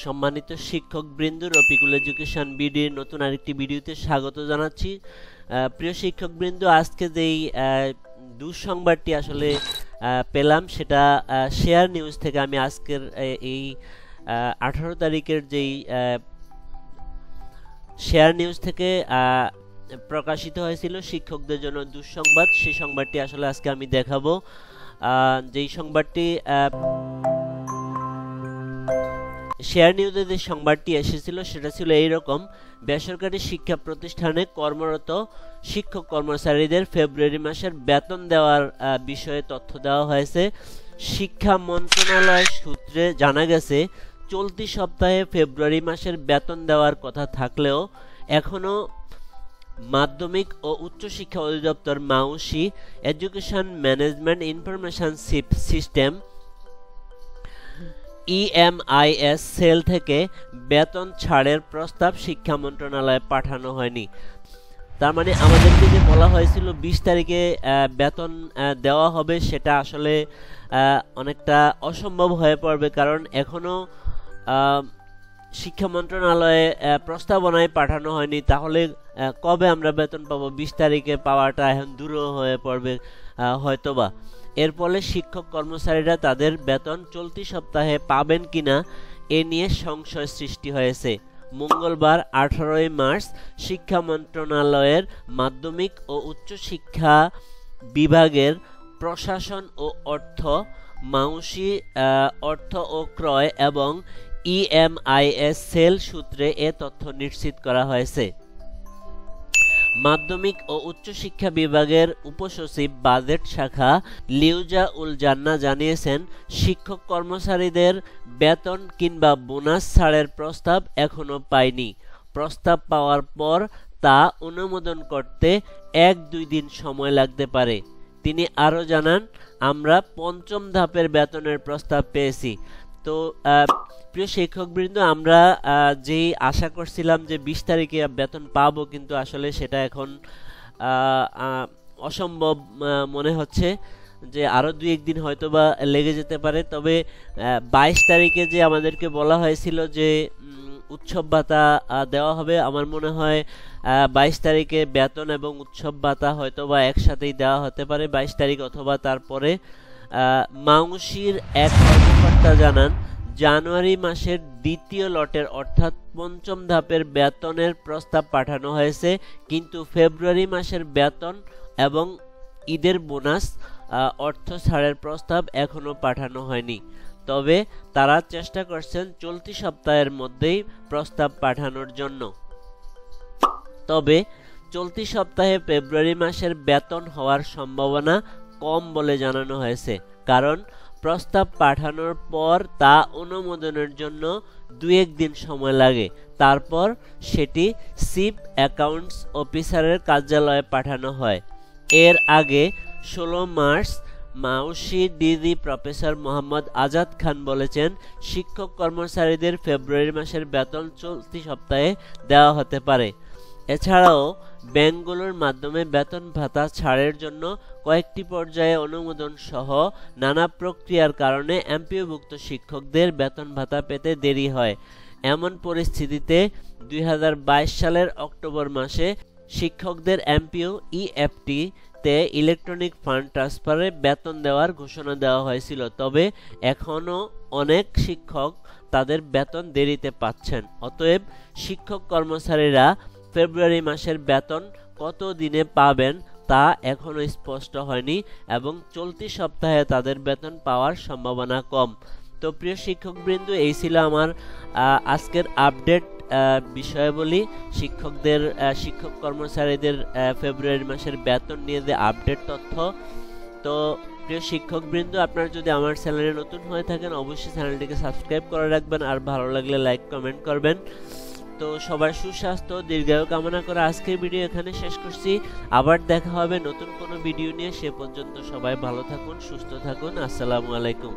সম্মানিত শিক্ষকবৃন্দ, রফিকুল এডুকেশন বিডির নতুন আরেকটি ভিডিওতে স্বাগত জানাচ্ছি। প্রিয় শিক্ষকবৃন্দ, আজকে যেই দুঃসংবাদটি আসলে পেলাম সেটা শেয়ার নিউজ থেকে। আমি আজকের এই 18 তারিখের যেই শেয়ার নিউজ থেকে প্রকাশিত হয়েছিল শিক্ষকদের জন্য দুঃসংবাদ, সেই সংবাদটি আসলে আজকে আমি দেখাবো। যেই সংবাদটি শেয়ার নিউজে যে সংবাদটি এসেছিল সেটা ছিল এইরকম: বেসরকারি শিক্ষা প্রতিষ্ঠানে কর্মরত শিক্ষক কর্মচারীদের ফেব্রুয়ারি মাসের বেতন দেওয়ার বিষয়ে তথ্য দেওয়া হয়েছে। শিক্ষা মন্ত্রণালয় সূত্রে জানা গেছে, চলতি সপ্তাহে ফেব্রুয়ারি মাসের বেতন দেওয়ার কথা থাকলেও এখনও মাধ্যমিক ও উচ্চশিক্ষা অধিদপ্তর Maushi education management information system EMIS cell থেকে বেতন ছাড়ের প্রস্তাব শিক্ষা মন্ত্রণালয়ে পাঠানো হয়নি। তার মানে আমাদেরকে যে বলা হয়েছিল 20 তারিখে বেতন দেওয়া হবে, সেটা আসলে অনেকটা অসম্ভব হয়ে পড়বে, কারণ এখনো শিক্ষা মন্ত্রণালয়ে প্রস্তাবনায় পাঠানো হয়নি। তাহলে কবে আমরা বেতন পাবো? 20 তারিখে পাওয়াটা এখন দূর হয়ে পড়বে হয়তোবা। এর ফলে শিক্ষক কর্মচারীরা তাদের বেতন চলতি সপ্তাহে পাবেন কিনা এ নিয়ে সংশয় সৃষ্টি হয়েছে। মঙ্গলবার 18 মার্চ শিক্ষা মন্ত্রণালয়ের মাধ্যমিক ও উচ্চশিক্ষা বিভাগের প্রশাসন ও অর্থ, মাউসি অর্থ ও ক্রয় এবং EMIS সেল সূত্রে এ তথ্য নিশ্চিত করা হয়েছে। মাধ্যমিক ও উচ্চশিক্ষা বিভাগের উপসচিব বাজেট শাখা লিউজা উল জান্না জানিয়েছেন, শিক্ষক কর্মচারীদের বেতন কিংবা বোনাস ছাড়ের প্রস্তাব এখনো পায়নি। প্রস্তাব পাওয়ার পর তা অনুমোদন করতে 1-2 দিন সময় লাগতে পারে। তিনি আরও জানান, আমরা 5ম ধাপের বেতনের প্রস্তাব পেয়েছি। তো প্রিয় শিক্ষকবৃন্দ, আমরা যেই আশা করছিলাম যে 20 তারিখে বেতন পাবো, কিন্তু আসলে সেটা এখন অসম্ভব মনে হচ্ছে, যে আরও 2-1 দিন হয়তোবা লেগে যেতে পারে। তবে 22 তারিখে যে আমাদেরকে বলা হয়েছিল যে উৎসব ভাতা দেওয়া হবে, আমার মনে হয় 22 তারিখে বেতন এবং উৎসব ভাতা হয়তোবা একসাথেই দেওয়া হতে পারে, 22 তারিখ অথবা তারপরে। মাউসির এক কর্মকর্তা জানান, জানুয়ারি মাসের দ্বিতীয় লটের অর্থাৎ 5ম ধাপের বেতনের প্রস্তাব পাঠানো হয়েছে, কিন্তু ফেব্রুয়ারি মাসের বেতন এবং ঈদের বোনাস অর্থ ছাড়ের প্রস্তাব এখনো পাঠানো হয়নি। তবে তারা চেষ্টা করছেন চলতি সপ্তাহের মধ্যেই প্রস্তাব পাঠানোর জন্য। তবে চলতি সপ্তাহে ফেব্রুয়ারি মাসের বেতন হওয়ার সম্ভাবনা কম বলে জানানো হয়েছে, কারণ প্রস্তাব পাঠানোর পর তা অনুমোদনের জন্য 2-1 দিন সময় লাগে। তারপর সেটি চিফ অ্যাকাউন্টস অফিসারের কার্যালয়ে পাঠানো হয়। এর আগে 16 March Maushi DG professor Mohammad Azad Khan বলেছেন, শিক্ষক কর্মচারীদের ফেব্রুয়ারি মাসের বেতন চলতি সপ্তাহে দেওয়া হতে পারে। এছাড়াও ব্যাংকগুলোর মাধ্যমে বেতন ভাতা ছাড়ের জন্য কয়েকটি পর্যায়ে অনুমোদন সহ নানা প্রক্রিয়ার কারণে এমপিওভুক্ত শিক্ষকদের বেতন ভাতা পেতে দেরি হয়। এমন পরিস্থিতিতে 2022 সালের অক্টোবর মাসে শিক্ষকদের এমপিও EFT তে ইলেকট্রনিক ফান্ড ট্রান্সফারে বেতন দেওয়ার ঘোষণা দেওয়া হয়েছিল। তবে এখনও অনেক শিক্ষক তাদের বেতন দেরিতে পাচ্ছেন। অতএব শিক্ষক কর্মচারীরা ফেব্রুয়ারি মাসের বেতন কত দিনে পাবেন তা এখনো স্পষ্ট হয়নি এবং চলতি সপ্তাহে তাদের বেতন পাওয়ার সম্ভাবনা কম। তো প্রিয় শিক্ষকবৃন্দ, এই ছিল আমার আজকের আপডেট বিষয়াবলী, শিক্ষক কর্মচারীদের ফেব্রুয়ারি মাসের বেতন নিয়ে যে আপডেট তথ্য। তো প্রিয় শিক্ষকবৃন্দ, আপনারা যদি আমার চ্যানেলে নতুন হয়ে থাকেন অবশ্যই চ্যানেলটিকে সাবস্ক্রাইব করে রাখবেন, আর ভালো লাগলে লাইক কমেন্ট করবেন। তো সবার সুস্বাস্থ্য দীর্ঘায়ু কামনা করে আজকের ভিডিও এখানে শেষ করছি। আবার দেখা হবে নতুন কোনো ভিডিও নিয়ে। সে পর্যন্ত সবাই ভালো থাকুন, সুস্থ থাকুন। আসসালামু আলাইকুম।